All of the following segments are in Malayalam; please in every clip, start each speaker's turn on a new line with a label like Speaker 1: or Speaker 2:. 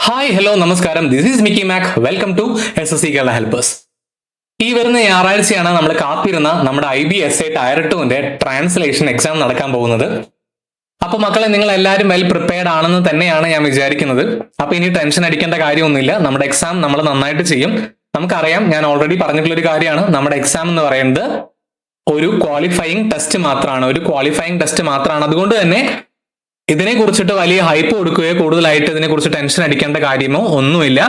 Speaker 1: ഹായ് ഹലോ നമസ്കാരം, this is Mickey Mac. Welcome to SSC Kerala helpers. ഈ വരുന്ന ഞായറാഴ്ചയാണ് നമ്മൾ കാത്തിരുന്ന നമ്മുടെ IBSA ടയർ 2ന്റെ ട്രാൻസ്ലേഷൻ എക്സാം നടക്കാൻ പോകുന്നത്. അപ്പൊ മക്കളെ, നിങ്ങൾ എല്ലാവരും വെൽ പ്രിപ്പയർഡ് ആണെന്ന് തന്നെയാണ് ഞാൻ വിചാരിക്കുന്നത്. അപ്പൊ ഇനി ടെൻഷൻ അടിക്കേണ്ട കാര്യമൊന്നുമില്ല. നമ്മുടെ എക്സാം നമ്മൾ നന്നായിട്ട് ചെയ്യും. നമുക്കറിയാം, ഞാൻ ഓൾറെഡി പറഞ്ഞിട്ടുള്ള ഒരു കാര്യമാണ്, നമ്മുടെ എക്സാം എന്ന് പറയുന്നത് ഒരു ക്വാളിഫയിങ് ടെസ്റ്റ് മാത്രമാണ്. അതുകൊണ്ട് തന്നെ ഇതിനെ കുറിച്ചിട്ട് വലിയ ഹൈപ്പ് കൊടുക്കുകയോ കൂടുതലായിട്ട് ഇതിനെക്കുറിച്ച് ടെൻഷൻ അടിക്കേണ്ട കാര്യമോ ഒന്നുമില്ല.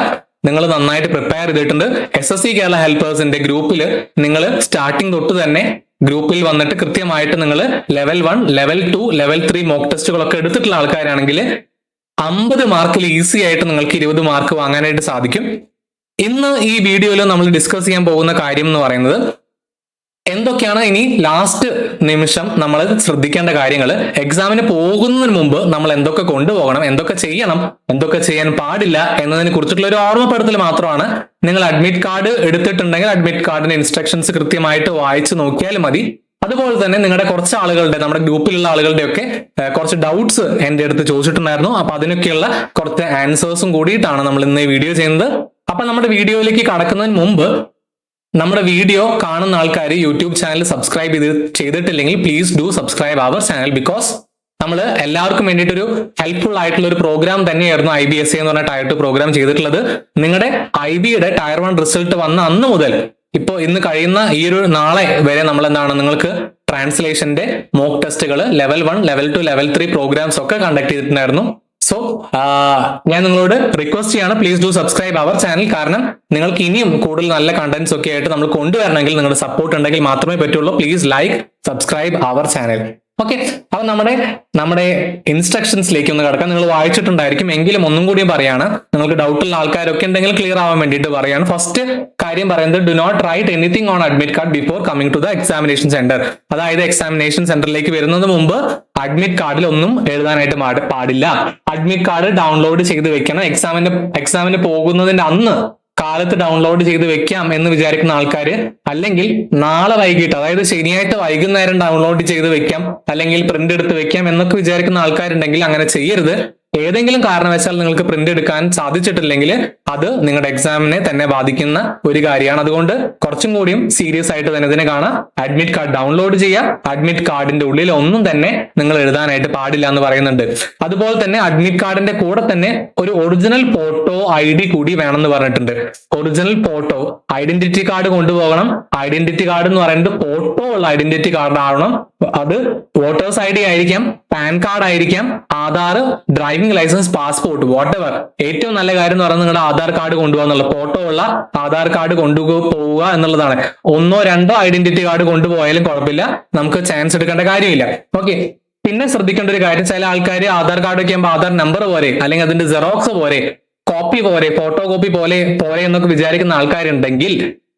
Speaker 1: നിങ്ങൾ നന്നായിട്ട് പ്രിപ്പയർ ചെയ്തിട്ടുണ്ട്. SSC കേരള ഹെൽപ്പേഴ്സിന്റെ ഗ്രൂപ്പിൽ നിങ്ങൾ സ്റ്റാർട്ടിങ് തൊട്ട് തന്നെ ഗ്രൂപ്പിൽ വന്നിട്ട് കൃത്യമായിട്ട് നിങ്ങൾ ലെവൽ 1, ലെവൽ 2, ലെവൽ 3 മോക്ക് ടെസ്റ്റുകളൊക്കെ എടുത്തിട്ടുള്ള ആൾക്കാരാണെങ്കിൽ 50 മാർക്കിൽ ഈസി ആയിട്ട് നിങ്ങൾക്ക് 20 മാർക്ക് വാങ്ങാനായിട്ട് സാധിക്കും. ഇന്ന് ഈ വീഡിയോയിൽ നമ്മൾ ഡിസ്കസ് ചെയ്യാൻ പോകുന്ന കാര്യം എന്ന് പറയുന്നത് എന്തൊക്കെയാണ് ഇനി ലാസ്റ്റ് നിമിഷം നമ്മൾ ശ്രദ്ധിക്കേണ്ട കാര്യങ്ങൾ, എക്സാമിന് പോകുന്നതിന് മുമ്പ് നമ്മൾ എന്തൊക്കെ കൊണ്ടുപോകണം, എന്തൊക്കെ ചെയ്യണം, എന്തൊക്കെ ചെയ്യാൻ പാടില്ല എന്നതിനെ കുറിച്ചിട്ടുള്ള ഒരു ഓർമ്മപ്പെടുത്തൽ മാത്രമാണ്. നിങ്ങൾ അഡ്മിറ്റ് കാർഡ് എടുത്തിട്ടുണ്ടെങ്കിൽ അഡ്മിറ്റ് കാർഡിന്റെ ഇൻസ്ട്രക്ഷൻസ് കൃത്യമായിട്ട് വായിച്ചു നോക്കിയാൽ മതി. അതുപോലെ തന്നെ നിങ്ങളുടെ കുറച്ച് ആളുകളുടെ, നമ്മുടെ ഗ്രൂപ്പിലുള്ള ആളുകളുടെ ഒക്കെ കുറച്ച് ഡൗട്ട്സ് എന്റെ അടുത്ത് ചോദിച്ചിട്ടുണ്ടായിരുന്നു. അപ്പൊ അതിനൊക്കെയുള്ള കുറച്ച് ആൻസേഴ്സും കൂടിയിട്ടാണ് നമ്മൾ ഇന്ന് ഈ വീഡിയോ ചെയ്യുന്നത്. അപ്പൊ നമ്മുടെ വീഡിയോയിലേക്ക് കടക്കുന്നതിന് മുമ്പ് നമ്മുടെ വീഡിയോ കാണുന്ന ആൾക്കാർ യൂട്യൂബ് ചാനൽ സബ്സ്ക്രൈബ് ചെയ്തിട്ടില്ലെങ്കിൽ please do subscribe our channel. Because നമ്മൾ എല്ലാവർക്കും വേണ്ടിയിട്ടൊരു ഹെൽപ്ഫുൾ ആയിട്ടുള്ള ഒരു പ്രോഗ്രാം തന്നെയായിരുന്നു IBSA എന്ന് പറഞ്ഞ ടയർ 2 പ്രോഗ്രാം ചെയ്തിട്ടുള്ളത്. നിങ്ങളുടെ IBയുടെ ടയർ 1 റിസൾട്ട് വന്ന അന്ന് മുതൽ ഇപ്പോൾ ഇന്ന് കഴിയുന്ന ഈ ഒരു നാളെ വരെ നമ്മൾ എന്താണ് നിങ്ങൾക്ക് ട്രാൻസ്ലേഷന്റെ മോക്ക് ടെസ്റ്റുകൾ ലെവൽ 1, ലെവൽ 2, ലെവൽ 3 പ്രോഗ്രാംസ് ഒക്കെ കണ്ടക്ട് ചെയ്തിട്ടുണ്ടായിരുന്നു. സോ ഞാൻ നിങ്ങളോട് റിക്വസ്റ്റ് ചെയ്യാണ്, please do subscribe our channel. കാരണം നിങ്ങൾക്ക് ഇനിയും കൂടുതൽ നല്ല കണ്ടന്റ്സ് ഒക്കെ ആയിട്ട് നമ്മൾ കൊണ്ടുവരണമെങ്കിൽ നിങ്ങളുടെ സപ്പോർട്ട് ഉണ്ടെങ്കിൽ മാത്രമേ പറ്റുള്ളൂ. Please like, subscribe our channel. Okay, അപ്പൊ നമ്മുടെ ഇൻസ്ട്രക്ഷൻസിലേക്ക് ഒന്ന് കിടക്കാം. നിങ്ങൾ വായിച്ചിട്ടുണ്ടായിരിക്കും, എങ്കിലും ഒന്നും കൂടിയും പറയാണ്, നിങ്ങൾക്ക് ഡൗട്ടുള്ള ആൾക്കാരൊക്കെ ഉണ്ടെങ്കിൽ ക്ലിയർ ആവാൻ വേണ്ടിയിട്ട് പറയാണ്. ഫസ്റ്റ് കാര്യം പറയുന്നത്, do not write anything on admit card before coming to the examination centre. അതായത് എക്സാമിനേഷൻ സെന്ററിലേക്ക് വരുന്നത് മുമ്പ് അഡ്മിറ്റ് കാർഡിൽ ഒന്നും എഴുതാനായിട്ട് പാടില്ല. അഡ്മിറ്റ് കാർഡ് ഡൗൺലോഡ് ചെയ്ത് വെക്കണം. എക്സാമിന് പോകുന്നതിന്റെ അന്ന് കാലത്ത് ഡൗൺലോഡ് ചെയ്ത് വെക്കാം എന്ന് വിചാരിക്കുന്ന ആൾക്കാര്, അല്ലെങ്കിൽ നാളെ വൈകിട്ട്, അതായത് ശനിയാഴ്ച വൈകുന്നേരം ഡൗൺലോഡ് ചെയ്ത് വെക്കാം, അല്ലെങ്കിൽ പ്രിന്റ് എടുത്ത് വെക്കാം എന്നൊക്കെ വിചാരിക്കുന്ന ആൾക്കാരുണ്ടെങ്കിൽ അങ്ങനെ ചെയ്യരുത്. ഏതെങ്കിലും കാരണവശാൽ നിങ്ങൾക്ക് പ്രിന്റ് എടുക്കാൻ സാധിച്ചിട്ടില്ലെങ്കിൽ അത് നിങ്ങളുടെ എക്സാമിനെ തന്നെ ബാധിക്കുന്ന ഒരു കാര്യമാണ്. അതുകൊണ്ട് കുറച്ചും കൂടിയും സീരിയസ് ആയിട്ട് തന്നെ ഇതിനെ കാണാം. അഡ്മിറ്റ് കാർഡ് ഡൗൺലോഡ് ചെയ്യുക. അഡ്മിറ്റ് കാർഡിന്റെ ഉള്ളിൽ ഒന്നും തന്നെ നിങ്ങൾ എഴുതാനായിട്ട് പാടില്ല എന്ന് പറയുന്നുണ്ട്. അതുപോലെ തന്നെ അഡ്മിറ്റ് കാർഡിന്റെ കൂടെ തന്നെ ഒരു ഒറിജിനൽ ഫോട്ടോ ID കൂടി വേണമെന്ന് പറഞ്ഞിട്ടുണ്ട്. ഒറിജിനൽ ഫോട്ടോ, ഐഡന്റിറ്റി കാർഡ് കൊണ്ടുപോകണം. ഐഡന്റിറ്റി കാർഡ് എന്ന് പറയുന്നത് ഫോട്ടോ ഉള്ള ഐഡന്റിറ്റി കാർഡ് ആവണം. അത് വോട്ടേഴ്സ് ID ആയിരിക്കാം, പാൻ കാർഡ് ആയിരിക്കാം, Aadhaar, driving licence, passport, whatever. ഏറ്റവും നല്ല കാര്യം എന്ന് പറയുന്നത് നിങ്ങളുടെ ആധാർ കാർഡ് കൊണ്ടുപോകാന്നുള്ള, ഫോട്ടോ ഉള്ള ആധാർ കാർഡ് കൊണ്ടുപോവുക എന്നുള്ളതാണ്. 1 or 2 ഐഡന്റിറ്റി കാർഡ് കൊണ്ടുപോയാലും കുഴപ്പമില്ല, നമുക്ക് ചാൻസ് എടുക്കേണ്ട കാര്യമില്ല. ഓക്കെ, പിന്നെ ശ്രദ്ധിക്കേണ്ട ഒരു കാര്യം, ചില ആൾക്കാർ ആധാർ കാർഡ് ഒക്കെ ആകുമ്പോൾ ആധാർ നമ്പർ പോരെ, അല്ലെങ്കിൽ അതിന്റെ ജെറോക്സ് പോരെ, കോപ്പി പോരെ, ഫോട്ടോ കോപ്പി പോരെ എന്നൊക്കെ വിചാരിക്കുന്ന ആൾക്കാരുണ്ടെങ്കിൽ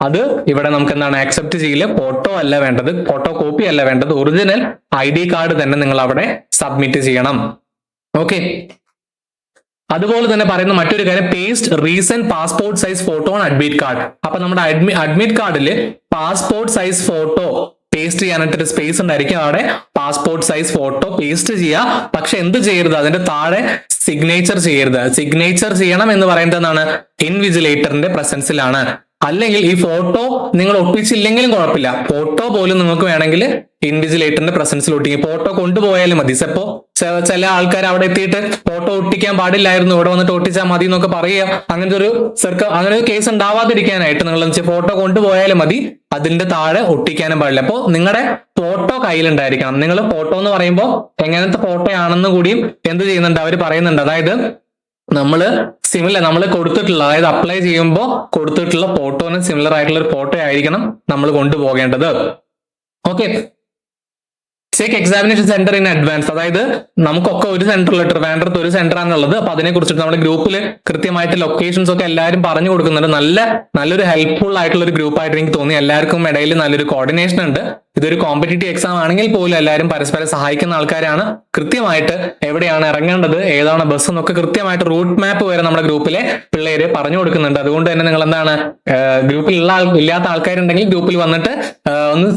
Speaker 1: അത് ഇവിടെ നമുക്ക് എന്താണ് ആക്സെപ്റ്റ് ചെയ്യില്ല. ഫോട്ടോ അല്ല വേണ്ടത്, ഫോട്ടോ കോപ്പി അല്ല വേണ്ടത്, ഒറിജിനൽ ID കാർഡ് തന്നെ നിങ്ങൾ അവിടെ സബ്മിറ്റ് ചെയ്യണം. ഓക്കെ, അതുപോലെ തന്നെ പറയുന്ന മറ്റൊരു കാര്യം, paste recent passport size photo on admit card. അപ്പൊ നമ്മുടെ അഡ്മിറ്റ് കാർഡിൽ പാസ്പോർട്ട് സൈസ് ഫോട്ടോ പേസ്റ്റ് ചെയ്യാനായിട്ടൊരു സ്പേസ് ഉണ്ടായിരിക്കും. അവിടെ പാസ്പോർട്ട് സൈസ് ഫോട്ടോ പേസ്റ്റ് ചെയ്യുക. പക്ഷെ എന്ത് ചെയ്യരുത്, അതിന്റെ താഴെ സിഗ്നേച്ചർ ചെയ്യരുത്. സിഗ്നേച്ചർ ചെയ്യണം എന്ന് പറയുന്നത് എന്താണ്, ഇൻവിജിലേറ്ററിന്റെ പ്രസൻസിലാണ്. അല്ലെങ്കിൽ ഈ ഫോട്ടോ നിങ്ങൾ ഒട്ടിച്ചില്ലെങ്കിലും കുഴപ്പമില്ല, ഫോട്ടോ പോലും നിങ്ങൾക്ക് വേണമെങ്കിൽ ഇൻവിജിലേറ്ററിന്റെ പ്രസൻസിൽ ഒട്ടിക്കും. ഫോട്ടോ കൊണ്ടുപോയാലും മതി. ഇപ്പോ ചില ആൾക്കാർ അവിടെ എത്തിയിട്ട് ഫോട്ടോ ഒട്ടിക്കാൻ പാടില്ലായിരുന്നു, ഇവിടെ വന്നിട്ട് ഒട്ടിച്ചാൽ മതി എന്നൊക്കെ പറയുക. അങ്ങനെ ഒരു കേസ് ഉണ്ടാവാതിരിക്കാനായിട്ട് നിങ്ങൾ ഫോട്ടോ കൊണ്ടുപോയാലും മതി, അതിന്റെ താഴെ ഒട്ടിക്കാനും പാടില്ല. അപ്പോൾ നിങ്ങളുടെ ഫോട്ടോ കയ്യിലുണ്ടായിരിക്കണം. നിങ്ങൾ ഫോട്ടോ എന്ന് പറയുമ്പോൾ എങ്ങനത്തെ ഫോട്ടോ ആണെന്ന് കൂടിയും എന്ത് ചെയ്യുന്നുണ്ട്, അവർ പറയുന്നുണ്ട്. അതായത് നമ്മൾ കൊടുത്തിട്ടുള്ള, അതായത് അപ്ലൈ ചെയ്യുമ്പോൾ കൊടുത്തിട്ടുള്ള ഫോട്ടോന് സിമിലർ ആയിട്ടുള്ള ഒരു ഫോട്ടോ ആയിരിക്കണം നമ്മൾ കൊണ്ടുപോകേണ്ടത്. Okay, check examination centre in advance. അതായത് നമുക്കൊക്കെ ഒരു സെന്ററിൽ, ട്രിവാൻഡ്രത്ത് ഒരു സെന്റർ ആണുള്ളത്. അപ്പൊ അതിനെ കുറിച്ചിട്ട് നമ്മുടെ ഗ്രൂപ്പിൽ കൃത്യമായിട്ട് ലൊക്കേഷൻസ് ഒക്കെ എല്ലാവരും പറഞ്ഞു കൊടുക്കുന്നുണ്ട്. നല്ലൊരു ഹെൽപ്ഫുൾ ആയിട്ടുള്ള ഒരു ഗ്രൂപ്പ് ആയിട്ട് എനിക്ക് തോന്നി. എല്ലാവർക്കും ഇടയിൽ നല്ലൊരു കോർഡിനേഷൻ ഉണ്ട്. ഇതൊരു കോമ്പറ്റീറ്റീവ് എക്സാം ആണെങ്കിൽ പോലും എല്ലാവരും പരസ്പരം സഹായിക്കുന്ന ആൾക്കാരാണ്. കൃത്യമായിട്ട് എവിടെയാണ് ഇറങ്ങേണ്ടത്, ഏതാണ് ബസ് എന്നൊക്കെ കൃത്യമായിട്ട് റൂട്ട് മാപ്പ് വരെ നമ്മുടെ ഗ്രൂപ്പിലെ പിള്ളേര് പറഞ്ഞു കൊടുക്കുന്നുണ്ട്. അതുകൊണ്ട് തന്നെ നിങ്ങൾ എന്താണ്, ഗ്രൂപ്പിൽ ഇല്ലാത്ത ആൾക്കാരുണ്ടെങ്കിൽ ഗ്രൂപ്പിൽ വന്നിട്ട് ഒന്ന്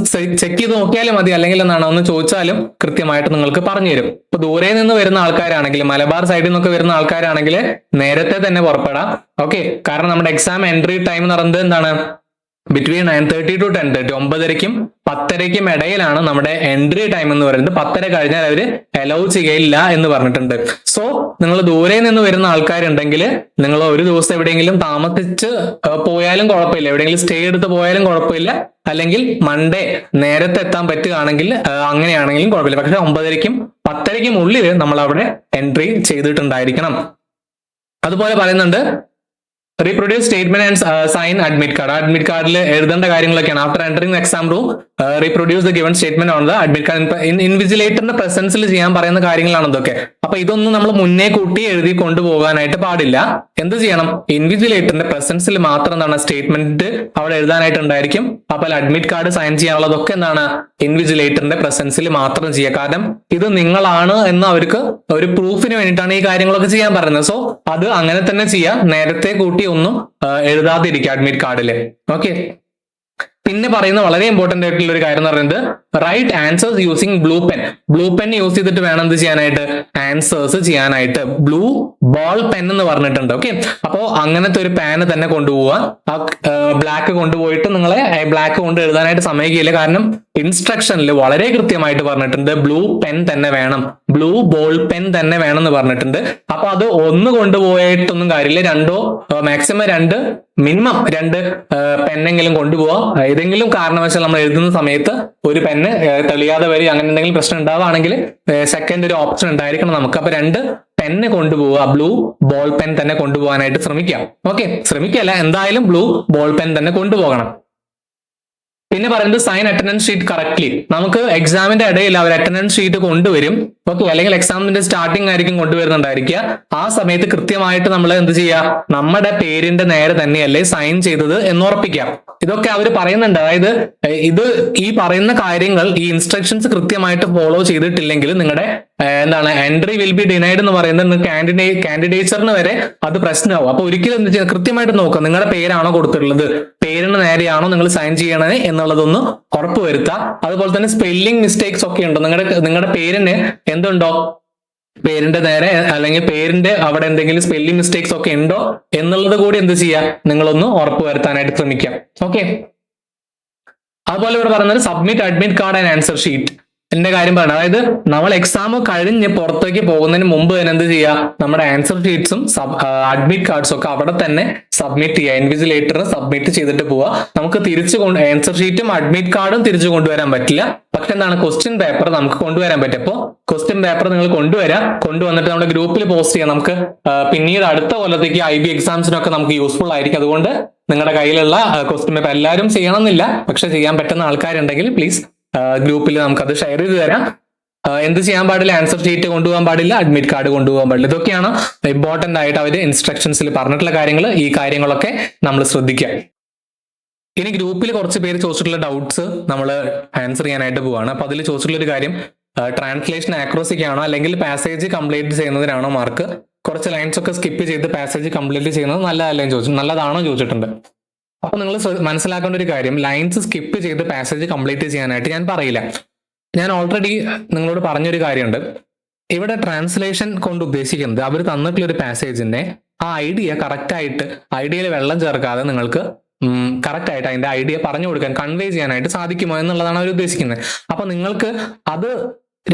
Speaker 1: ചെക്ക് ചെയ്ത് നോക്കിയാലും മതി, അല്ലെങ്കിൽ എന്താണ് ഒന്ന് ചോദിച്ചാലും കൃത്യമായിട്ട് നിങ്ങൾക്ക് പറഞ്ഞു തരും. ഇപ്പൊ ദൂരെ നിന്ന് വരുന്ന ആൾക്കാരാണെങ്കിൽ, മലബാർ സൈഡിൽ നിന്നൊക്കെ വരുന്ന ആൾക്കാരാണെങ്കിൽ നേരത്തെ തന്നെ പുറപ്പെടാം. ഓക്കെ, കാരണം നമ്മുടെ എക്സാം എൻട്രി ടൈം എന്ന് പറയുന്നത് എന്താണ്? ബിറ്റ്വീൻ 9:30 to 10:30, 9:30ക്കും 10:30ക്കും ഇടയിലാണ് നമ്മുടെ എൻട്രി ടൈം എന്ന് പറയുന്നത്. 10:30 കഴിഞ്ഞാൽ അവര് അലൗ ചെയ്യില്ല എന്ന് പറഞ്ഞിട്ടുണ്ട്. സോ നിങ്ങൾ ദൂരെ നിന്ന് വരുന്ന ആൾക്കാരുണ്ടെങ്കിൽ നിങ്ങൾ ഒരു ദിവസം എവിടെയെങ്കിലും താമസിച്ച് പോയാലും കുഴപ്പമില്ല, എവിടെയെങ്കിലും സ്റ്റേ എടുത്ത് പോയാലും കുഴപ്പമില്ല, അല്ലെങ്കിൽ മൺഡേ നേരത്തെ എത്താൻ പറ്റുകയാണെങ്കിൽ അങ്ങനെയാണെങ്കിലും കുഴപ്പമില്ല. പക്ഷെ 9:30ക്കും 10:30ക്കും ഉള്ളിൽ നമ്മൾ അവിടെ എൻട്രി ചെയ്തിട്ടുണ്ടായിരിക്കണം. അതുപോലെ പറയുന്നുണ്ട് reproduce statement and sign admit card. Admit കാർഡിൽ എഴുതേണ്ട കാര്യങ്ങളൊക്കെയാണ്. After entering exam room reproduce the given statement on the admit card. ഇൻവിജിലേറ്ററിന്റെ പ്രസൻസിൽ ചെയ്യാൻ പറയുന്ന കാര്യങ്ങളാണ് ഇതൊക്കെ. അപ്പൊ ഇതൊന്നും നമ്മൾ മുന്നേ കൂട്ടി എഴുതി കൊണ്ടുപോകാനായിട്ട് പാടില്ല. എന്ത് ചെയ്യണം? ഇൻവിജിലേറ്ററിന്റെ പ്രസൻസിൽ മാത്രം എന്താണ് സ്റ്റേറ്റ്മെന്റ് അവിടെ എഴുതാനായിട്ടുണ്ടായിരിക്കും. അപ്പോൾ അഡ്മിറ്റ് കാർഡ് സൈൻ ചെയ്യാനുള്ളതൊക്കെ എന്താണ്? ഇൻവിജിലേറ്ററിന്റെ പ്രസൻസിൽ മാത്രം ചെയ്യുക. കാരണം ഇത് നിങ്ങളാണ് എന്ന് അവർക്ക് ഒരു പ്രൂഫിന് വേണ്ടിയിട്ടാണ് ഈ കാര്യങ്ങളൊക്കെ ചെയ്യാൻ പറയുന്നത്. സോ അത് അങ്ങനെ തന്നെ ചെയ്യാം. നേരത്തെ കൂട്ടി ഒന്നും എഴുതാതിരിക്കുക അഡ്മിറ്റ് കാർഡില്. ഓക്കെ, പിന്നെ പറയുന്ന വളരെ ഇമ്പോർട്ടന്റ് ആയിട്ടുള്ള ഒരു കാര്യം എന്ന് പറയുന്നത് write answers using blue pen. Blue pen use ചെയ്തിട്ട് വേണം എന്ത് ചെയ്യാനായിട്ട്? ആൻസേഴ്സ് ചെയ്യാനായിട്ട്. ബ്ലൂ ബോൾ പെൻ എന്ന് പറഞ്ഞിട്ടുണ്ട്. ഓക്കെ, അപ്പോ അങ്ങനത്തെ ഒരു പാന് തന്നെ കൊണ്ടുപോവുക. ബ്ലാക്ക് കൊണ്ടുപോയിട്ട് നിങ്ങളെ ബ്ലാക്ക് കൊണ്ട് എഴുതാനായിട്ട് സമ്മതിക്കില്ല. കാരണം ഇൻസ്ട്രക്ഷനിൽ വളരെ കൃത്യമായിട്ട് പറഞ്ഞിട്ടുണ്ട് ബ്ലൂ പെൻ തന്നെ വേണം, ബ്ലൂ ബോൾ പെൻ തന്നെ വേണം എന്ന് പറഞ്ഞിട്ടുണ്ട്. അപ്പൊ അത് ഒന്ന് കൊണ്ടുപോയിട്ടൊന്നും കാര്യമില്ല, രണ്ടോ മാക്സിമം മിനിമം രണ്ട് പെന്നെങ്കിലും കൊണ്ടുപോവാം. ഏതെങ്കിലും കാരണവശാൽ നമ്മൾ എഴുതുന്ന സമയത്ത് ഒരു പെന്ന് തെളിയാതെ വരി അങ്ങനെ എന്തെങ്കിലും പ്രശ്നം ഉണ്ടാവുകയാണെങ്കിൽ സെക്കൻഡ് ഒരു ഓപ്ഷൻ ഉണ്ടായിരിക്കണം നമുക്ക്. അപ്പൊ 2 പെന്ന് കൊണ്ടുപോവുക. ബ്ലൂ ബോൾ പെൻ തന്നെ കൊണ്ടുപോകാനായിട്ട് ശ്രമിക്കാം. ഓക്കെ, ശ്രമിക്കല്ല, എന്തായാലും ബ്ലൂ ബോൾ പെൻ തന്നെ കൊണ്ടുപോകണം. പിന്നെ പറയുന്നത് സൈൻ അറ്റൻഡൻസ് ഷീറ്റ് കറക്റ്റ്ലി. നമുക്ക് എക്സാമിന്റെ ഇടയിൽ അവർ അറ്റൻഡൻസ് ഷീറ്റ് കൊണ്ടുവരും. ഓക്കെ, അല്ലെങ്കിൽ എക്സാമിന്റെ സ്റ്റാർട്ടിംഗ് ആയിരിക്കും കൊണ്ടുവരുന്നുണ്ടായിരിക്കുക. ആ സമയത്ത് കൃത്യമായിട്ട് നമ്മൾ എന്ത് ചെയ്യുക? നമ്മുടെ പേരിന്റെ നേരെ തന്നെയല്ലേ സൈൻ ചെയ്തത് എന്ന് ഉറപ്പിക്കാം. ഇതൊക്കെ അവർ പറയുന്നുണ്ട്. അതായത് ഇത് ഈ പറയുന്ന കാര്യങ്ങൾ, ഈ ഇൻസ്ട്രക്ഷൻസ് കൃത്യമായിട്ട് ഫോളോ ചെയ്തിട്ടില്ലെങ്കിൽ നിങ്ങളുടെ എന്താണ് എൻട്രി വിൽ ബി ഡിനൈഡ് എന്ന് പറയുന്നത് കാൻഡിഡേച്ചറിന് വരെ അത് പ്രശ്നമാവും. അപ്പൊ ഒരിക്കലും എന്ത് ചെയ്യുക? കൃത്യമായിട്ട് നോക്കുക, നിങ്ങളുടെ പേരാണോ കൊടുത്തിട്ടുള്ളത്, പേരിന് നേരെയാണോ നിങ്ങൾ സൈൻ ചെയ്യണത് എന്നുള്ളതൊന്ന് ഉറപ്പുവരുത്തുക. അതുപോലെ തന്നെ സ്പെല്ലിംഗ് മിസ്റ്റേക്സ് ഒക്കെ ഉണ്ടോ, നിങ്ങളുടെ പേരിന് എന്തുണ്ടോ, പേരിന്റെ നേരെ അല്ലെങ്കിൽ പേരിന്റെ അവിടെ എന്തെങ്കിലും സ്പെല്ലിംഗ് മിസ്റ്റേക്സ് ഒക്കെ ഉണ്ടോ എന്നുള്ളത് കൂടി എന്ത് ചെയ്യുക? നിങ്ങളൊന്ന് ഉറപ്പുവരുത്താനായിട്ട് ശ്രമിക്കാം. ഓക്കെ, അതുപോലെ ഇവിടെ പറയുന്നത് submit admit card and answer sheet. എന്റെ കാര്യം പറയണം. അതായത് നമ്മൾ എക്സാം കഴിഞ്ഞ് പുറത്തേക്ക് പോകുന്നതിന് മുമ്പ് തന്നെ എന്ത് ചെയ്യുക? നമ്മുടെ ആൻസർ ഷീറ്റ്സും അഡ്മിറ്റ് കാർഡ്സും ഒക്കെ അവിടെ തന്നെ സബ്മിറ്റ് ചെയ്യുക. ഇൻവിജിലേറ്റർ സബ്മിറ്റ് ചെയ്തിട്ട് പോവുക. നമുക്ക് തിരിച്ചു ആൻസർ ഷീറ്റും അഡ്മിറ്റ് കാർഡും തിരിച്ചു കൊണ്ടുവരാൻ പറ്റില്ല. പക്ഷെ എന്താണ്, ക്വസ്റ്റ്യൻ പേപ്പർ നമുക്ക് കൊണ്ടുവരാൻ പറ്റും. അപ്പോൾ ക്വസ്റ്റ്യൻ പേപ്പർ നിങ്ങൾ കൊണ്ടുവന്നിട്ട് നമ്മുടെ ഗ്രൂപ്പിൽ പോസ്റ്റ് ചെയ്യാം. നമുക്ക് പിന്നീട് അടുത്ത കൊല്ലത്തേക്ക് IB എക്സാംസിനൊക്കെ നമുക്ക് യൂസ്ഫുൾ ആയിരിക്കും. അതുകൊണ്ട് നിങ്ങളുടെ കയ്യിലുള്ള ക്വസ്റ്റ്യൻ പേപ്പർ എല്ലാവരും ചെയ്യണമെന്നില്ല, പക്ഷെ ചെയ്യാൻ പറ്റുന്ന ആൾക്കാരുണ്ടെങ്കിൽ പ്ലീസ് ഗ്രൂപ്പിൽ നമുക്കത് ഷെയർ ചെയ്ത് തരാം. എന്ത് ചെയ്യാൻ പാടില്ല? ആൻസർ ഷീറ്റ് കൊണ്ടുപോകാൻ പാടില്ല, അഡ്മിറ്റ് കാർഡ് കൊണ്ടുപോകാൻ പാടില്ല. ഇതൊക്കെയാണ് ഇമ്പോർട്ടന്റ് ആയിട്ട് അവർ ഇൻസ്ട്രക്ഷൻസിൽ പറഞ്ഞിട്ടുള്ള കാര്യങ്ങൾ. ഈ കാര്യങ്ങളൊക്കെ നമ്മൾ ശ്രദ്ധിക്കുക. ഇനി ഗ്രൂപ്പിൽ കുറച്ച് പേര് ചോദിച്ചിട്ടുള്ള ഡൗട്ട്സ് നമ്മൾ ആൻസർ ചെയ്യാനായിട്ട് പോവാണ്. അപ്പൊ അതിൽ ചോദിച്ചിട്ടുള്ള ഒരു കാര്യം, ട്രാൻസ്ലേഷൻ ആക്രോസിക്കാണോ അല്ലെങ്കിൽ പാസേജ് കംപ്ലീറ്റ് ചെയ്യുന്നതിനാണോ മാർക്ക്? കുറച്ച് ലൈൻസ് ഒക്കെ സ്കിപ്പ് ചെയ്ത് പാസേജ് കംപ്ലീറ്റ് ചെയ്യുന്നത് നല്ലതാണോ ചോദിച്ചിട്ടുണ്ട്. അപ്പൊ നിങ്ങൾ മനസ്സിലാക്കേണ്ട ഒരു കാര്യം, ലൈൻസ് സ്കിപ്പ് ചെയ്ത് പാസേജ് കംപ്ലീറ്റ് ചെയ്യാനായിട്ട് ഞാൻ പറയില്ല. ഞാൻ ഓൾറെഡി നിങ്ങളോട് പറഞ്ഞൊരു കാര്യമുണ്ട്. ഇവിടെ ട്രാൻസ്ലേഷൻ കൊണ്ട് ഉദ്ദേശിക്കുന്നത് അവർ തന്നിട്ടുള്ള ഒരു പാസേജിന്റെ ആ ഐഡിയ കറക്റ്റായിട്ട്, ഐഡിയയിൽ വെള്ളം ചേർക്കാതെ നിങ്ങൾക്ക് കറക്റ്റായിട്ട് അതിന്റെ ഐഡിയ പറഞ്ഞു കൊടുക്കാൻ, കൺവേ ചെയ്യാനായിട്ട് സാധിക്കുമോ എന്നുള്ളതാണ് അവർ ഉദ്ദേശിക്കുന്നത്. അപ്പൊ നിങ്ങൾക്ക് അത്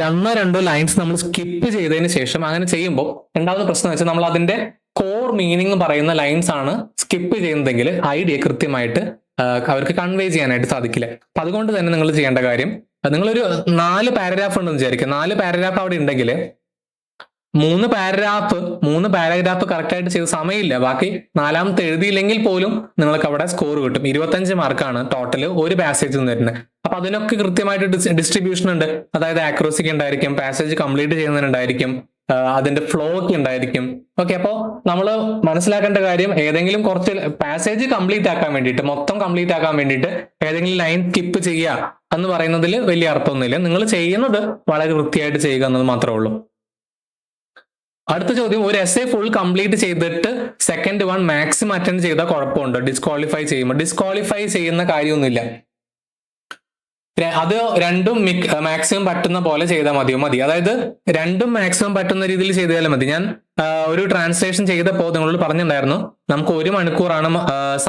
Speaker 1: 1-2 ലൈൻസ് നമ്മൾ സ്കിപ്പ് ചെയ്തതിന് ശേഷം അങ്ങനെ ചെയ്യുമ്പോൾ ഉണ്ടാകുന്ന പ്രശ്നം വെച്ചാൽ നമ്മൾ അതിന്റെ കോർ മീനിങ് പറയുന്ന ലൈൻസ് ആണ് സ്കിപ്പ് ചെയ്യുന്നതെങ്കിൽ ഐഡിയ കൃത്യമായിട്ട് അവർക്ക് കൺവേ ചെയ്യാനായിട്ട് സാധിക്കില്ല. അപ്പൊ അതുകൊണ്ട് തന്നെ നിങ്ങൾ ചെയ്യേണ്ട കാര്യം, നിങ്ങളൊരു 4 പാരഗ്രാഫ് ഉണ്ടെന്ന് വിചാരിക്കുക. 4 പാരഗ്രാഫ് അവിടെ ഉണ്ടെങ്കിൽ 3 പാരഗ്രാഫ് കറക്റ്റ് ആയിട്ട് ചെയ്ത സമയമില്ല, ബാക്കി 4ാമത്തെ എഴുതിയില്ലെങ്കിൽ പോലും നിങ്ങൾക്ക് അവിടെ സ്കോർ കിട്ടും. 25 മാർക്കാണ് ടോട്ടൽ ഒരു പാസേജ് വരുന്നത്. അപ്പൊ അതിനൊക്കെ കൃത്യമായിട്ട് ഡിസ്ട്രിബ്യൂഷൻ ഉണ്ട്. അതായത് ആക്രോസിക്ക് ഉണ്ടായിരിക്കും, പാസേജ് കംപ്ലീറ്റ് ചെയ്യുന്നതിനുണ്ടായിരിക്കും, അതിന്റെ ഫ്ലോ ഒക്കെ ഉണ്ടായിരിക്കും. ഓക്കെ, അപ്പോൾ നമ്മൾ മനസ്സിലാക്കേണ്ട കാര്യം, ഏതെങ്കിലും കുറച്ച് പാസേജ് കംപ്ലീറ്റ് ആക്കാൻ വേണ്ടിയിട്ട്, മൊത്തം കംപ്ലീറ്റ് ആക്കാൻ വേണ്ടിയിട്ട് ഏതെങ്കിലും ലൈൻ സ്കിപ്പ് ചെയ്യുക എന്ന് പറയുന്നതിൽ വലിയ അർത്ഥമൊന്നുമില്ല. നിങ്ങൾ ചെയ്യുന്നത് വളരെ വൃത്തിയായിട്ട് ചെയ്യുക എന്നത് മാത്രമേ ഉള്ളൂ. അടുത്ത ചോദ്യം, ഒരു എസ്സേ ഫുൾ കംപ്ലീറ്റ് ചെയ്തിട്ട് സെക്കൻഡ് 1 മാക്സിമം അറ്റൻഡ് ചെയ്താൽ കുഴപ്പമുണ്ടോ? ഡിസ്ക്വാളിഫൈ ചെയ്യുമ്പോൾ ഡിസ്ക്വാളിഫൈ ചെയ്യുന്ന കാര്യമൊന്നുമില്ല. അത് രണ്ടും മാക്സിമം പറ്റുന്ന പോലെ ചെയ്താൽ മതി. അതായത് രണ്ടും മാക്സിമം പറ്റുന്ന രീതിയിൽ ചെയ്താലും മതി. ഞാൻ ഒരു ട്രാൻസ്ലേഷൻ ചെയ്തപ്പോൾ നിങ്ങളോട് പറഞ്ഞിട്ടുണ്ടായിരുന്നു നമുക്ക് 1 മണിക്കൂറാണ്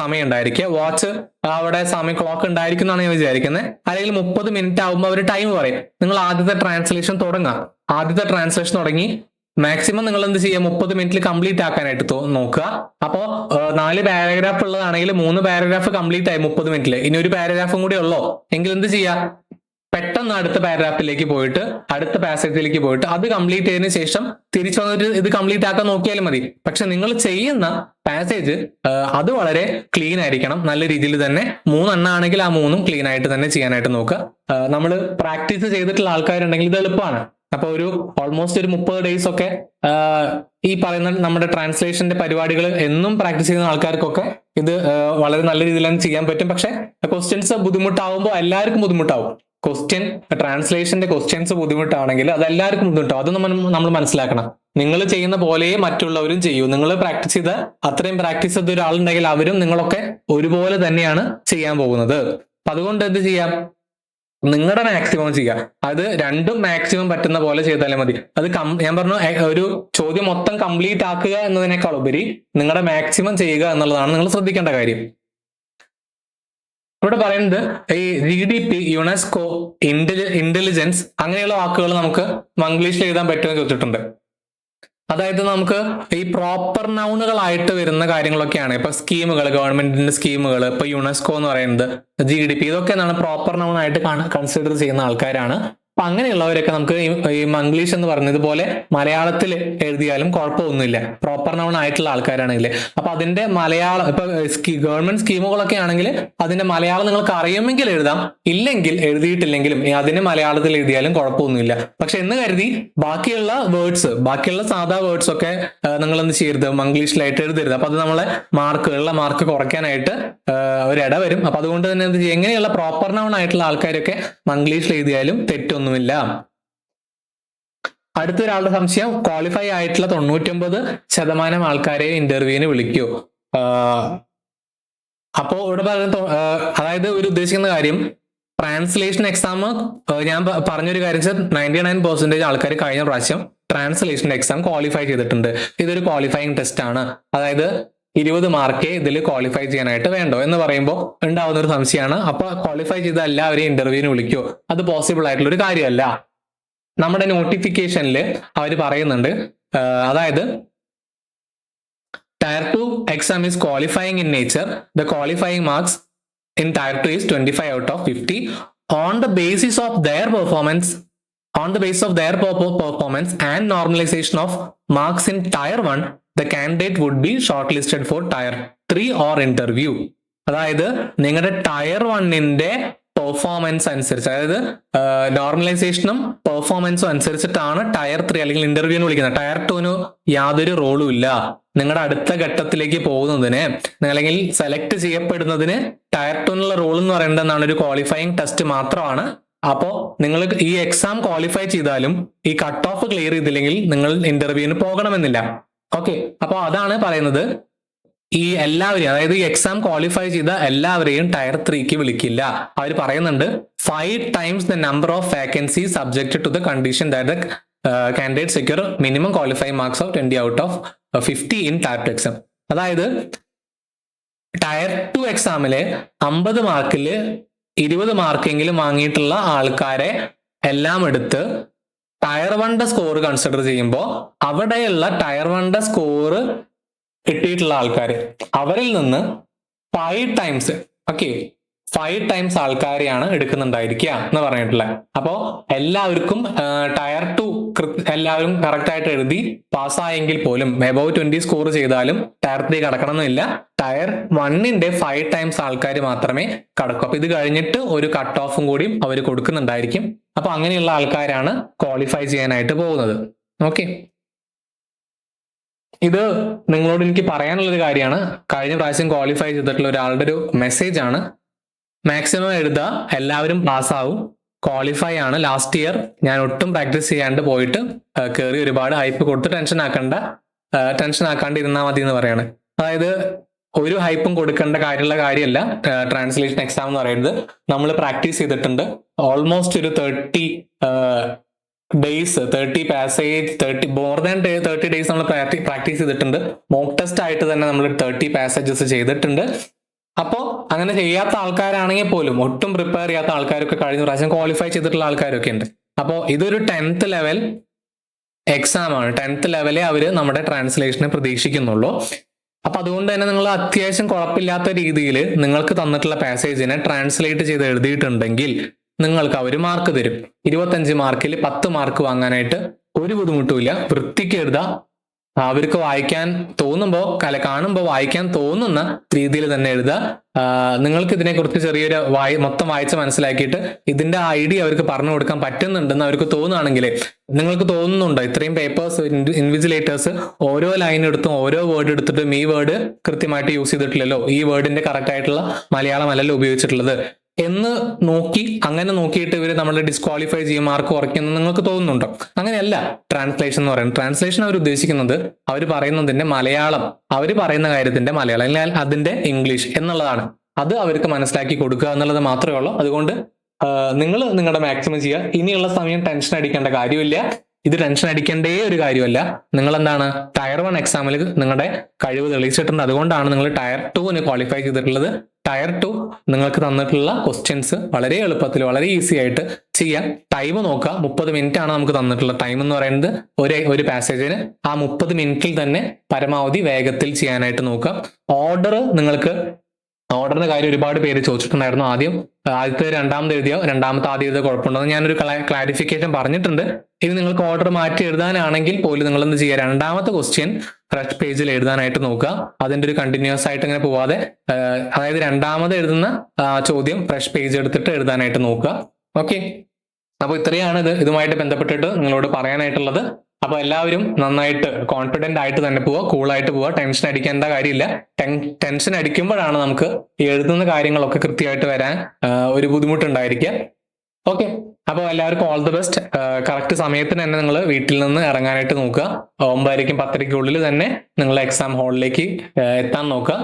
Speaker 1: സമയം ഉണ്ടായിരിക്കുക. വാച്ച് അവിടെ സമയം ക്ലോക്ക് ഉണ്ടായിരിക്കും എന്നാണ് ഞാൻ വിചാരിക്കുന്നത്. അല്ലെങ്കിൽ 30 മിനിറ്റ് ആകുമ്പോൾ അവർ ടൈം പറയും. നിങ്ങൾ ആദ്യത്തെ ട്രാൻസ്ലേഷൻ തുടങ്ങി മാക്സിമം നിങ്ങൾ എന്ത് ചെയ്യുക, 30 മിനിറ്റിൽ കംപ്ലീറ്റ് ആക്കാനായിട്ട് നോക്കുക. അപ്പോൾ 4 പാരഗ്രാഫ് ഉള്ളതാണെങ്കിൽ 3 പാരഗ്രാഫ് കംപ്ലീറ്റ് ആയി 30 മിനിറ്റിൽ. ഇനി ഒരു പാരഗ്രാഫും കൂടി ഉള്ളോ എങ്കിൽ എന്ത് ചെയ്യുക, പെട്ടെന്ന് അടുത്ത പാരഗ്രാഫിലേക്ക് പോയിട്ട് അടുത്ത പാസേജിലേക്ക് പോയിട്ട് അത് കംപ്ലീറ്റ് ചെയ്തതിനു ശേഷം തിരിച്ചു വന്നിട്ട് ഇത് കംപ്ലീറ്റ് ആക്കാൻ നോക്കിയാലും മതി. പക്ഷെ നിങ്ങൾ ചെയ്യുന്ന പാസേജ് അത് വളരെ ക്ലീൻ ആയിരിക്കണം. നല്ല രീതിയിൽ തന്നെ 3 എണ്ണമാണെങ്കിൽ ആ 3ഉം ക്ലീൻ ആയിട്ട് തന്നെ ചെയ്യാനായിട്ട് നോക്കുക. നമ്മൾ പ്രാക്ടീസ് ചെയ്തിട്ടുള്ള ആൾക്കാരുണ്ടെങ്കിൽ ഇത് എളുപ്പമാണ്. അപ്പൊ ഓൾമോസ്റ്റ് ഒരു 30 ഡേയ്സ് ഒക്കെ ഈ പറയുന്ന നമ്മുടെ ട്രാൻസ്ലേഷന്റെ പരിപാടികൾ എന്നും പ്രാക്ടീസ് ചെയ്യുന്ന ആൾക്കാർക്കൊക്കെ ഇത് വളരെ നല്ല രീതിയിൽ തന്നെ ചെയ്യാൻ പറ്റും. പക്ഷെ ക്വസ്റ്റ്യൻസ് ബുദ്ധിമുട്ടാവുമ്പോൾ എല്ലാവർക്കും ബുദ്ധിമുട്ടാവും. ട്രാൻസ്ലേഷന്റെ ക്വസ്റ്റ്യൻസ് ബുദ്ധിമുട്ടാണെങ്കിൽ അത് എല്ലാവർക്കും ബുദ്ധിമുട്ടാവും. അത് നമ്മൾ മനസ്സിലാക്കണം. നിങ്ങൾ ചെയ്യുന്ന പോലെ മറ്റുള്ളവരും ചെയ്യൂ. നിങ്ങൾ പ്രാക്ടീസ് ചെയ്ത അത്രയും പ്രാക്ടീസ് ചെയ്ത ഒരാളുണ്ടെങ്കിൽ അവരും നിങ്ങളൊക്കെ ഒരുപോലെ തന്നെയാണ് ചെയ്യാൻ പോകുന്നത്. അതുകൊണ്ട് എന്ത് ചെയ്യാം, നിങ്ങളുടെ മാക്സിമം ചെയ്യുക. അത് രണ്ടും മാക്സിമം പറ്റുന്ന പോലെ ചെയ്താലേ മതി. അത് ഞാൻ പറഞ്ഞു, ഒരു ചോദ്യം മൊത്തം കംപ്ലീറ്റ് ആക്കുക എന്നതിനേക്കാൾ ഉപരി നിങ്ങളുടെ മാക്സിമം ചെയ്യുക എന്നുള്ളതാണ് നിങ്ങൾ ശ്രദ്ധിക്കേണ്ട കാര്യം. ഇവിടെ പറയുന്നത് ഈ GDP, യുനെസ്കോ, ഇന്റലിജൻസ് അങ്ങനെയുള്ള വാക്കുകൾ നമുക്ക് മംഗ്ലീഷിൽ എഴുതാൻ പറ്റുമെന്ന് ചോദിച്ചിട്ടുണ്ട്. അതായത് നമുക്ക് ഈ പ്രോപ്പർ നൗണുകളായിട്ട് വരുന്ന കാര്യങ്ങളൊക്കെയാണ്. ഇപ്പൊ സ്കീമുകൾ, ഗവൺമെന്റിന്റെ സ്കീമുകൾ, ഇപ്പൊ യുനെസ്കോ എന്ന് പറയുന്നത്, GDP, ഇതൊക്കെ എന്താണ് പ്രോപ്പർ നൗൺ ആയിട്ട് കൺസിഡർ ചെയ്യുന്ന ആൾക്കാരാണ്. അപ്പൊ അങ്ങനെയുള്ളവരൊക്കെ നമുക്ക് ഈ മംഗ്ലീഷ് എന്ന് പറഞ്ഞതുപോലെ മലയാളത്തിൽ എഴുതിയാലും കുഴപ്പമൊന്നുമില്ല, പ്രോപ്പർ നൗൺ ആയിട്ടുള്ള ആൾക്കാരാണെങ്കിൽ. അപ്പൊ അതിന്റെ മലയാളം ഇപ്പൊ ഗവൺമെന്റ് സ്കീമുകളൊക്കെ ആണെങ്കിൽ അതിന്റെ മലയാളം നിങ്ങൾക്ക് അറിയുമെങ്കിൽ എഴുതാം, ഇല്ലെങ്കിൽ എഴുതിയിട്ടില്ലെങ്കിലും അതിന് മലയാളത്തിൽ എഴുതിയാലും കുഴപ്പമൊന്നുമില്ല. പക്ഷെ എന്ന് കരുതി ബാക്കിയുള്ള സാധാ വേർഡ്സ് ഒക്കെ നിങ്ങൾ എന്ത് ചെയ്യരുത്, മംഗ്ലീഷിലായിട്ട് എഴുതരുത്. അപ്പൊ അത് നമ്മളെ മാർക്ക് കുറയ്ക്കാനായിട്ട് ഒരിട വരും. അപ്പൊ അതുകൊണ്ട് തന്നെ എന്ത് ചെയ്യും, എങ്ങനെയുള്ള പ്രോപ്പർ നൗൺ ആയിട്ടുള്ള ആൾക്കാരൊക്കെ മംഗ്ലീഷിൽ എഴുതിയാലും തെറ്റൊന്നുമില്ല. അടുത്തൊരാളുടെ സംശയം, ക്വാളിഫൈ ആയിട്ടുള്ള 99% ആൾക്കാരെ ഇന്റർവ്യൂവിന് വിളിക്കൂ. അപ്പോ ഇവിടെ പറയുന്ന അതായത് ഒരു ഉദ്ദേശിക്കുന്ന കാര്യം, ട്രാൻസ്ലേഷൻ എക്സാം ഞാൻ പറഞ്ഞൊരു കാര്യം വെച്ചാൽ 99% ആൾക്കാർ കഴിഞ്ഞ പ്രാവശ്യം ട്രാൻസ്ലേഷൻ എക്സാം ക്വാളിഫൈ ചെയ്തിട്ടുണ്ട്. ഇതൊരു ക്വാളിഫയിങ് ടെസ്റ്റ് ആണ്. അതായത് 20 മാർക്കേ ഇതിൽ ക്വാളിഫൈ ചെയ്യാനായിട്ട് വേണ്ടോ എന്ന് പറയുമ്പോൾ ഉണ്ടാവുന്ന ഒരു സംശയമാണ്. അപ്പൊ ക്വാളിഫൈ ചെയ്ത എല്ലാവരെയും ഇന്റർവ്യൂവിന് വിളിക്കോ, അത് പോസിബിൾ ആയിട്ടുള്ള ഒരു കാര്യമല്ല. നമ്മുടെ നോട്ടിഫിക്കേഷനിൽ അവർ പറയുന്നുണ്ട്, അതായത് Tier 2 exam is qualifying in nature. The qualifying marks in Tier 2 is 25 out of 50. On the basis of their performance and normalization of marks in Tier 1, the candidate would be shortlisted for Tier 3 or interview. അതായത് നിങ്ങളുടെ Tier 1ന്റെ പെർഫോമൻസ് അനുസരിച്ച്, അതായത് നോർമലൈസേഷനും പെർഫോമൻസും അനുസരിച്ചിട്ടാണ് Tier 3 അല്ലെങ്കിൽ ഇന്റർവ്യൂവിന് വിളിക്കുന്നത്. Tier 2ന് യാതൊരു റോളും ഇല്ല. നിങ്ങളുടെ അടുത്ത ഘട്ടത്തിലേക്ക് പോകുന്നതിന് അല്ലെങ്കിൽ സെലക്ട് ചെയ്യപ്പെടുന്നതിന് Tier 2നുള്ള റോൾ എന്ന് പറയുന്നത് എന്താണ്, ഒരു ക്വാളിഫയിങ് ടെസ്റ്റ് മാത്രമാണ്. അപ്പോ നിങ്ങൾ ഈ എക്സാം ക്വാളിഫൈ ചെയ്താലും ഈ കട്ട് ഓഫ് ക്ലിയർ ചെയ്തില്ലെങ്കിൽ നിങ്ങൾ ഇന്റർവ്യൂവിന് പോകണമെന്നില്ല. ഓക്കെ, അപ്പൊ അതാണ് പറയുന്നത്. ഈ എല്ലാവരെയും, അതായത് ഈ എക്സാം ക്വാളിഫൈ ചെയ്ത എല്ലാവരെയും Tier 3ക്ക് വിളിക്കില്ല. അവർ പറയുന്നുണ്ട് 5 times the number of vacancies subjected to the condition that the candidate secure minimum qualifying marks of 20 out of 50 in Tier 2 exam. അതായത് Tier 2 എക്സാമില് 50 മാർക്കിൽ 20 മാർക്കെങ്കിലും വാങ്ങിയിട്ടുള്ള ആൾക്കാരെ എല്ലാം എടുത്ത് Tier 1ന്റെ സ്കോർ കൺസിഡർ ചെയ്യുമ്പോൾ അവിടെയുള്ള Tier 1ന്റെ സ്കോർ കിട്ടിയിട്ടുള്ള ആൾക്കാർ, അവരിൽ നിന്ന് 5 ടൈംസ് ആൾക്കാരെയാണ് എടുക്കുന്നുണ്ടായിരിക്കുക എന്ന് പറഞ്ഞിട്ടുള്ളത്. അപ്പോ എല്ലാവർക്കും Tier 2 എല്ലാവരും കറക്റ്റ് ആയിട്ട് എഴുതി പാസ്സായെങ്കിൽ പോലും എബവ് 20 സ്കോർ ചെയ്താലും Tier 3 കടക്കണമെന്നില്ല. Tier 1ന്റെ 5 ടൈംസ് ആൾക്കാർ മാത്രമേ കടക്കൂ. അപ്പൊ ഇത് കഴിഞ്ഞിട്ട് ഒരു കട്ട് ഓഫും കൂടിയും അവർ കൊടുക്കുന്നുണ്ടായിരിക്കും. അപ്പൊ അങ്ങനെയുള്ള ആൾക്കാരാണ് ക്വാളിഫൈ ചെയ്യാനായിട്ട് പോകുന്നത്. ഓക്കെ, ഇത് നിങ്ങളോട് എനിക്ക് പറയാനുള്ളൊരു കാര്യമാണ്. കഴിഞ്ഞ പ്രാവശ്യം ക്വാളിഫൈ ചെയ്തിട്ടുള്ള ഒരാളുടെ ഒരു മെസ്സേജ് ആണ്. മാക്സിമം എഴുതുക, എല്ലാവരും പാസ്സാവും, ക്വാളിഫൈ ആണ്. ലാസ്റ്റ് ഇയർ ഞാൻ ഒട്ടും പ്രാക്ടീസ് ചെയ്യാണ്ട് പോയിട്ട് കയറി ഒരുപാട് ഹൈപ്പ് കൊടുത്ത് ടെൻഷൻ ആക്കാണ്ട് ഇരുന്നാൽ മതി എന്ന് പറയാണ്. അതായത് ഒരു ഹൈപ്പും കൊടുക്കേണ്ട കാര്യമല്ല. ട്രാൻസ്ലേഷൻ എക്സാം എന്ന് പറയുന്നത് നമ്മൾ പ്രാക്ടീസ് ചെയ്തിട്ടുണ്ട്. ഓൾമോസ്റ്റ് ഒരു 30 days, 30 passage, more than 30 days നമ്മൾ പ്രാക്ടീസ് ചെയ്തിട്ടുണ്ട്. മോക്ക് ടെസ്റ്റ് ആയിട്ട് തന്നെ നമ്മൾ 30 പാസേജസ് ചെയ്തിട്ടുണ്ട്. അപ്പോൾ അങ്ങനെ ചെയ്യാത്ത ആൾക്കാരാണെങ്കിൽ പോലും, ഒട്ടും പ്രിപ്പയർ ചെയ്യാത്ത ആൾക്കാരൊക്കെ കഴിഞ്ഞ പ്രാവശ്യം ക്വാളിഫൈ ചെയ്തിട്ടുള്ള ആൾക്കാരൊക്കെ ഉണ്ട്. അപ്പോൾ ഇതൊരു 10th ലെവൽ എക്സാം ആണ്. 10th ലെവലേ അവര് നമ്മുടെ ട്രാൻസ്ലേഷനെ പ്രതീക്ഷിക്കുന്നുള്ളൂ. അപ്പൊ അതുകൊണ്ട് തന്നെ നിങ്ങൾ അത്യാവശ്യം കുഴപ്പമില്ലാത്ത രീതിയിൽ നിങ്ങൾക്ക് തന്നിട്ടുള്ള പാസേജിനെ ട്രാൻസ്ലേറ്റ് ചെയ്ത് എഴുതിയിട്ടുണ്ടെങ്കിൽ നിങ്ങൾക്ക് അവർ മാർക്ക് തരും. 25 മാർക്കിൽ 10 മാർക്ക് വാങ്ങാനായിട്ട് ഒരു ബുദ്ധിമുട്ടുമില്ല. വൃത്തിക്ക് എഴുതാം. അവർക്ക് വായിക്കാൻ തോന്നുമ്പോൾ, കാണുമ്പോൾ വായിക്കാൻ തോന്നുന്ന രീതിയിൽ തന്നെ എഴുതുക. നിങ്ങൾക്ക് ഇതിനെക്കുറിച്ച് ചെറിയൊരു മൊത്തം വായിച്ച് മനസ്സിലാക്കിയിട്ട് ഇതിന്റെ ഐഡിയ അവർക്ക് പറഞ്ഞു കൊടുക്കാൻ പറ്റുന്നുണ്ടെന്ന് അവർക്ക് തോന്നുകയാണെങ്കിൽ, നിങ്ങൾക്ക് തോന്നുന്നുണ്ടോ ഇത്രയും പേപ്പേഴ്സ് ഇൻവിജിലേറ്റേഴ്സ് ഓരോ ലൈൻ എടുത്തും ഓരോ വേർഡ് എടുത്തിട്ടും ഈ വേർഡ് കൃത്യമായിട്ട് യൂസ് ചെയ്തിട്ടില്ലല്ലോ, ഈ വേർഡിന്റെ കറക്റ്റ് ആയിട്ടുള്ള മലയാളം അല്ലല്ലോ ഉപയോഗിച്ചിട്ടുള്ളത് എന്ന് അങ്ങനെ നോക്കിയിട്ട് ഇവർ നമ്മളെ ഡിസ്ക്വാളിഫൈ ചെയ്യും, മാർക്ക് കുറയ്ക്കുന്നു നിങ്ങൾക്ക് തോന്നുന്നുണ്ടോ? അങ്ങനെയല്ല ട്രാൻസ്ലേഷൻ എന്ന് പറയുന്നത്. ട്രാൻസ്ലേഷൻ അവർ ഉദ്ദേശിക്കുന്നത് അവർ പറയുന്നതിന്റെ മലയാളം, അവർ പറയുന്ന കാര്യത്തിന്റെ മലയാളം അല്ലെങ്കിൽ അതിന്റെ ഇംഗ്ലീഷ് എന്നുള്ളതാണ്. അത് അവർക്ക് മനസ്സിലാക്കി കൊടുക്കുക എന്നുള്ളത് മാത്രമേ ഉള്ളൂ. അതുകൊണ്ട് നിങ്ങൾ നിങ്ങളുടെ മാക്സിമം ചെയ്യുക. ഇനിയുള്ള സമയം ടെൻഷൻ അടിക്കേണ്ട കാര്യമില്ല. ഇത് ടെൻഷൻ അടിക്കേണ്ടേ ഒരു കാര്യമല്ല. നിങ്ങൾ എന്താണ് ടയർ 1 എക്സാമിൽ നിങ്ങളുടെ കഴിവ് തെളിയിച്ചിട്ടുണ്ട്. അതുകൊണ്ടാണ് നിങ്ങൾ ടയർ 2 ക്വാളിഫൈ ചെയ്തിട്ടുള്ളത്. ടയർ 2 നിങ്ങൾക്ക് തന്നിട്ടുള്ള ക്വസ്റ്റ്യൻസ് വളരെ എളുപ്പത്തിൽ, വളരെ ഈസി ആയിട്ട് ചെയ്യാം. ടൈം നോക്കുക. 30 മിനിറ്റ് ആണ് നമുക്ക് തന്നിട്ടുള്ള ടൈം എന്ന് പറയുന്നത് ഒരു പാസേജിന്. ആ 30 മിനിറ്റിൽ തന്നെ പരമാവധി വേഗത്തിൽ ചെയ്യാനായിട്ട് നോക്കുക. ഓർഡറിന്റെ കാര്യം ഒരുപാട് പേര് ചോദിച്ചിട്ടുണ്ടായിരുന്നു. ആദ്യത്തെ രണ്ടാമത് എഴുതിയോ, രണ്ടാമത്തെ ആദ്യം എഴുതിയോ കുഴപ്പമുണ്ടോ? ഞാനൊരു ക്ലാരിഫിക്കേഷൻ പറഞ്ഞിട്ടുണ്ട്. ഇനി നിങ്ങൾക്ക് ഓർഡർ മാറ്റി എഴുതാനാണെങ്കിൽ പോലും നിങ്ങൾ എന്ത് ചെയ്യുക, രണ്ടാമത്തെ ക്വസ്റ്റ്യൻ ഫ്രഷ് പേജിൽ എഴുതാനായിട്ട് നോക്കുക. അതിന്റെ ഒരു കണ്ടിന്യൂസ് ആയിട്ട് ഇങ്ങനെ പോവാതെ, അതായത് രണ്ടാമത് എഴുതുന്ന ചോദ്യം ഫ്രഷ് പേജ് എടുത്തിട്ട് എഴുതാനായിട്ട് നോക്കുക. ഓക്കെ, അപ്പോൾ ഇത്രയാണ് ഇതുമായിട്ട് ബന്ധപ്പെട്ടിട്ട് നിങ്ങളോട് പറയാനായിട്ടുള്ളത്. അപ്പൊ എല്ലാവരും നന്നായിട്ട് കോൺഫിഡന്റ് ആയിട്ട് തന്നെ പോവുക, കൂളായിട്ട് പോവുക. ടെൻഷൻ അടിക്കേണ്ട കാര്യമില്ല. ടെൻഷൻ അടിക്കുമ്പോഴാണ് നമുക്ക് എഴുതുന്ന കാര്യങ്ങളൊക്കെ കൃത്യമായിട്ട് വരാൻ ഒരു ബുദ്ധിമുട്ടുണ്ടായിരിക്കുക. ഓക്കെ, അപ്പോൾ എല്ലാവർക്കും ഓൾ ദി ബെസ്റ്റ്. കറക്റ്റ് സമയത്തിന് തന്നെ നിങ്ങൾ വീട്ടിൽ നിന്ന് ഇറങ്ങാനായിട്ട് നോക്കുക. 9:30 10:30 തന്നെ നിങ്ങൾ എക്സാം ഹാളിലേക്ക് എത്താൻ നോക്കുക.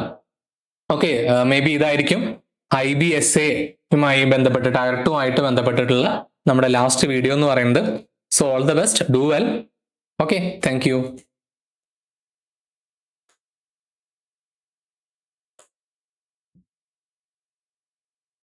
Speaker 1: ഓക്കെ, മേ ബി ഇതായിരിക്കും IBSA-യുമായി ബന്ധപ്പെട്ട് ടയർ 2 ആയിട്ട് ബന്ധപ്പെട്ടിട്ടുള്ള നമ്മുടെ ലാസ്റ്റ് വീഡിയോ എന്ന് പറയുന്നത്. So all the best, do well. Okay, thank you.